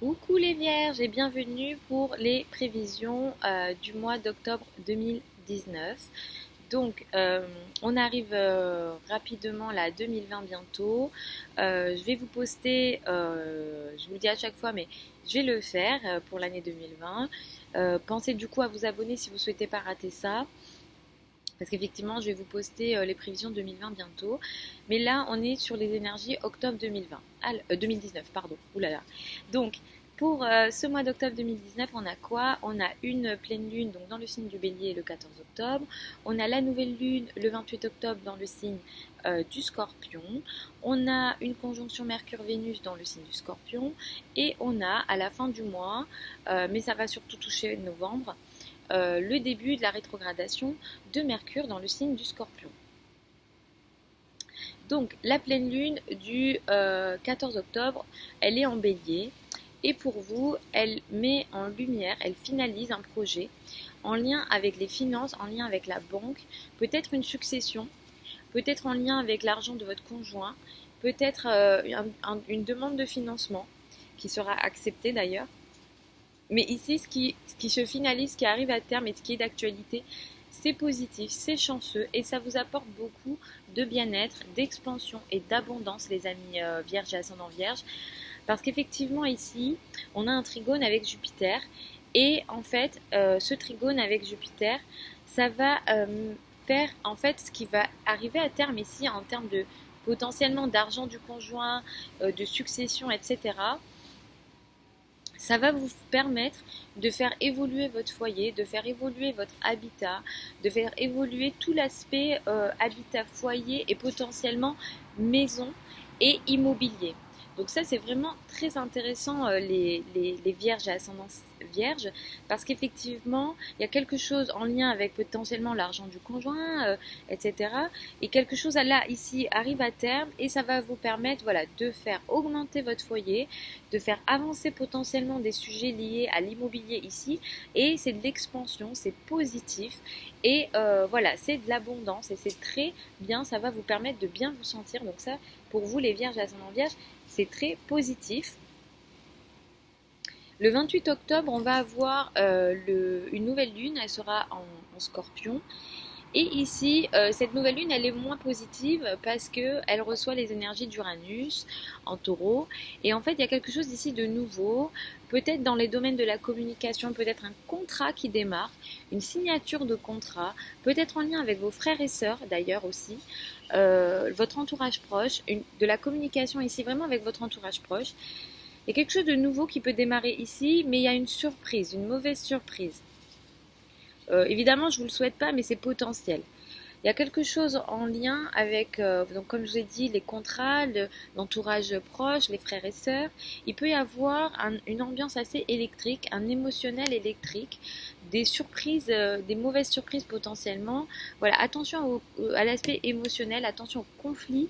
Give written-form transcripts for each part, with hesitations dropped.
Coucou les vierges et bienvenue pour les prévisions du mois d'octobre 2019. Donc on arrive rapidement là à 2020 bientôt. Je vais vous poster, je vous le dis à chaque fois mais je vais le faire pour l'année 2020. Pensez du coup à vous abonner si vous ne souhaitez pas rater ça. Parce qu'effectivement, je vais vous poster les prévisions 2020 bientôt. Mais là, on est sur les énergies octobre 2020. 2019, pardon. Ouh là là. Donc, pour ce mois d'octobre 2019, on a quoi? On a une pleine lune donc dans le signe du Bélier le 14 octobre. On a la nouvelle lune le 28 octobre dans le signe du Scorpion. On a une conjonction Mercure-Vénus dans le signe du Scorpion. Et on a à la fin du mois, mais ça va surtout toucher novembre, le début de la rétrogradation de Mercure dans le signe du Scorpion. Donc la pleine lune du 14 octobre, elle est en Bélier et pour vous, elle met en lumière, elle finalise un projet en lien avec les finances, en lien avec la banque, peut-être une succession, peut-être en lien avec l'argent de votre conjoint, peut-être une demande de financement qui sera acceptée d'ailleurs. Mais ici, ce qui se finalise, ce qui arrive à terme et ce qui est d'actualité, c'est positif, c'est chanceux et ça vous apporte beaucoup de bien-être, d'expansion et d'abondance, les amis vierges et ascendant vierge. Parce qu'effectivement, ici, on a un trigone avec Jupiter et en fait, ce trigone avec Jupiter, ça va faire en fait ce qui va arriver à terme ici en termes de potentiellement d'argent du conjoint, de succession, etc. Ça va vous permettre de faire évoluer votre foyer, de faire évoluer votre habitat, de faire évoluer tout l'aspect habitat, foyer et potentiellement maison et immobilier. Donc ça, c'est vraiment très intéressant, les vierges et ascendance vierge, parce qu'effectivement, il y a quelque chose en lien avec potentiellement l'argent du conjoint, etc. Et quelque chose là, ici, arrive à terme et ça va vous permettre voilà, de faire augmenter votre foyer, de faire avancer potentiellement des sujets liés à l'immobilier ici. Et c'est de l'expansion, c'est positif. Et voilà, c'est de l'abondance et c'est très bien, ça va vous permettre de bien vous sentir. Donc ça, pour vous les vierges et ascendant vierge, c'est très positif. Le 28 octobre, on va avoir une nouvelle lune, elle sera en Scorpion. Et ici, cette nouvelle lune, elle est moins positive parce qu'elle reçoit les énergies d'Uranus en taureau. Et en fait, il y a quelque chose ici de nouveau, peut-être dans les domaines de la communication, peut-être un contrat qui démarre, une signature de contrat, peut-être en lien avec vos frères et sœurs d'ailleurs aussi, votre entourage proche, de la communication ici vraiment avec votre entourage proche. Il y a quelque chose de nouveau qui peut démarrer ici, mais il y a une surprise, une mauvaise surprise. Évidemment, je ne vous le souhaite pas, mais c'est potentiel. Il y a quelque chose en lien avec, donc comme je vous ai dit, les contrats, l'entourage proche, les frères et sœurs. Il peut y avoir une ambiance assez électrique, un émotionnel électrique, des surprises, des mauvaises surprises potentiellement. Voilà, attention à l'aspect émotionnel, attention aux conflits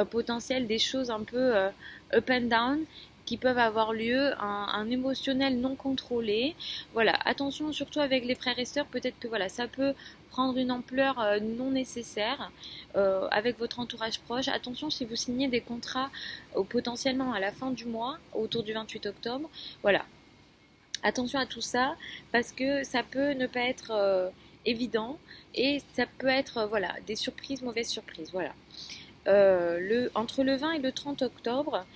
potentiels, des choses un peu up and down qui peuvent avoir lieu, un émotionnel non contrôlé. Voilà, attention surtout avec les frères et sœurs, peut-être que voilà, ça peut prendre une ampleur non nécessaire avec votre entourage proche. Attention si vous signez des contrats potentiellement à la fin du mois, autour du 28 octobre. Voilà, attention à tout ça parce que ça peut ne pas être évident et ça peut être voilà, des surprises, mauvaises surprises. Voilà. Entre le 20 et le 30 octobre,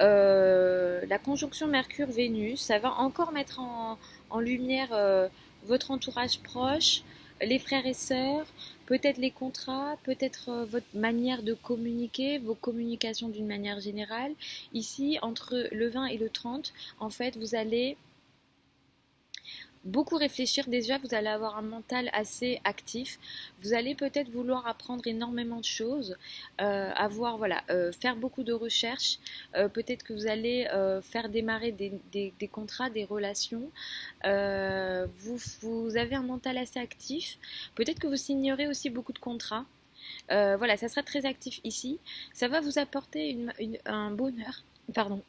la conjonction Mercure-Vénus, ça va encore mettre en lumière votre entourage proche, les frères et sœurs, peut-être les contrats, peut-être votre manière de communiquer, vos communications d'une manière générale. Ici, entre le 20 et le 30, en fait, vous allez beaucoup réfléchir. Déjà, vous allez avoir un mental assez actif, vous allez peut-être vouloir apprendre énormément de choses, faire beaucoup de recherches, peut-être que vous allez faire démarrer des contrats, des relations. Vous avez un mental assez actif, peut-être que vous signerez aussi beaucoup de contrats. Voilà, ça sera très actif ici, ça va vous apporter un bonheur, pardon,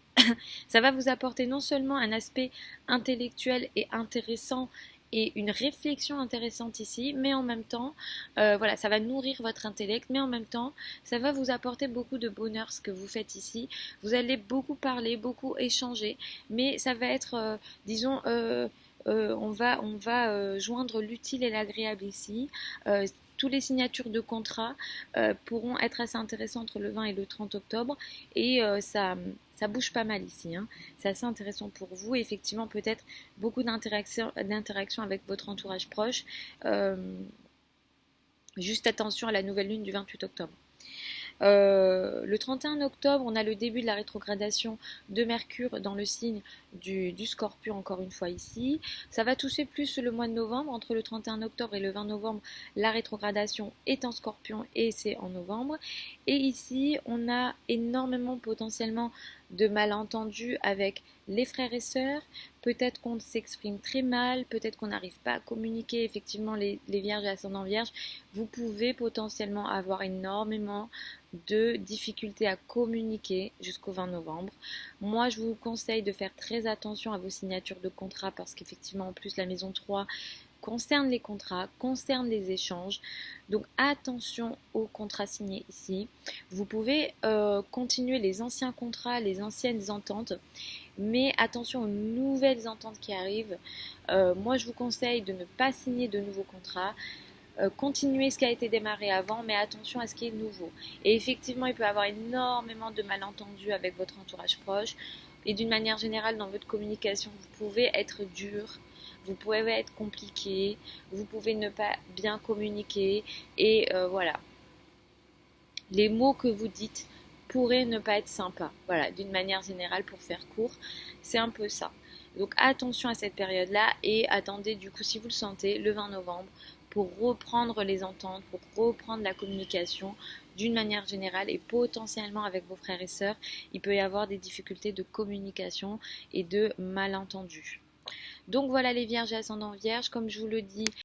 ça va vous apporter non seulement un aspect intellectuel et intéressant et une réflexion intéressante ici, mais en même temps, voilà, ça va nourrir votre intellect, mais en même temps, ça va vous apporter beaucoup de bonheur ce que vous faites ici. Vous allez beaucoup parler, beaucoup échanger, mais ça va être, disons, on va joindre l'utile et l'agréable ici. Toutes les signatures de contrat pourront être assez intéressantes entre le 20 et le 30 octobre et ça bouge pas mal ici, hein. C'est assez intéressant pour vous. Effectivement, peut-être beaucoup d'interaction avec votre entourage proche. Euh, Juste attention à la nouvelle lune du 28 octobre. Le 31 octobre, on a le début de la rétrogradation de Mercure dans le signe du Scorpion, encore une fois ici. Ça va toucher plus le mois de novembre. Entre le 31 octobre et le 20 novembre, la rétrogradation est en Scorpion et c'est en novembre. Et ici, on a énormément potentiellement de malentendus avec les frères et sœurs. Peut-être qu'on s'exprime très mal, peut-être qu'on n'arrive pas à communiquer. Effectivement, les vierges et ascendants vierges, vous pouvez potentiellement avoir énormément de difficultés à communiquer jusqu'au 20 novembre. Moi, je vous conseille de faire très attention à vos signatures de contrat parce qu'effectivement, en plus, la maison 3 concerne les contrats, concerne les échanges. Donc attention aux contrats signés ici. Vous pouvez continuer les anciens contrats, les anciennes ententes, mais attention aux nouvelles ententes qui arrivent. Moi, je vous conseille de ne pas signer de nouveaux contrats. Continuer ce qui a été démarré avant, mais attention à ce qui est nouveau. Et effectivement, il peut y avoir énormément de malentendus avec votre entourage proche. Et d'une manière générale, dans votre communication, vous pouvez être dur, vous pouvez être compliqué, vous pouvez ne pas bien communiquer. Et voilà, les mots que vous dites pourraient ne pas être sympas. Voilà, d'une manière générale, pour faire court, c'est un peu ça. Donc attention à cette période-là et attendez du coup, si vous le sentez, le 20 novembre pour reprendre les ententes, pour reprendre la communication d'une manière générale et potentiellement avec vos frères et sœurs, il peut y avoir des difficultés de communication et de malentendus. Donc voilà les vierges et ascendants vierges, comme je vous le dis,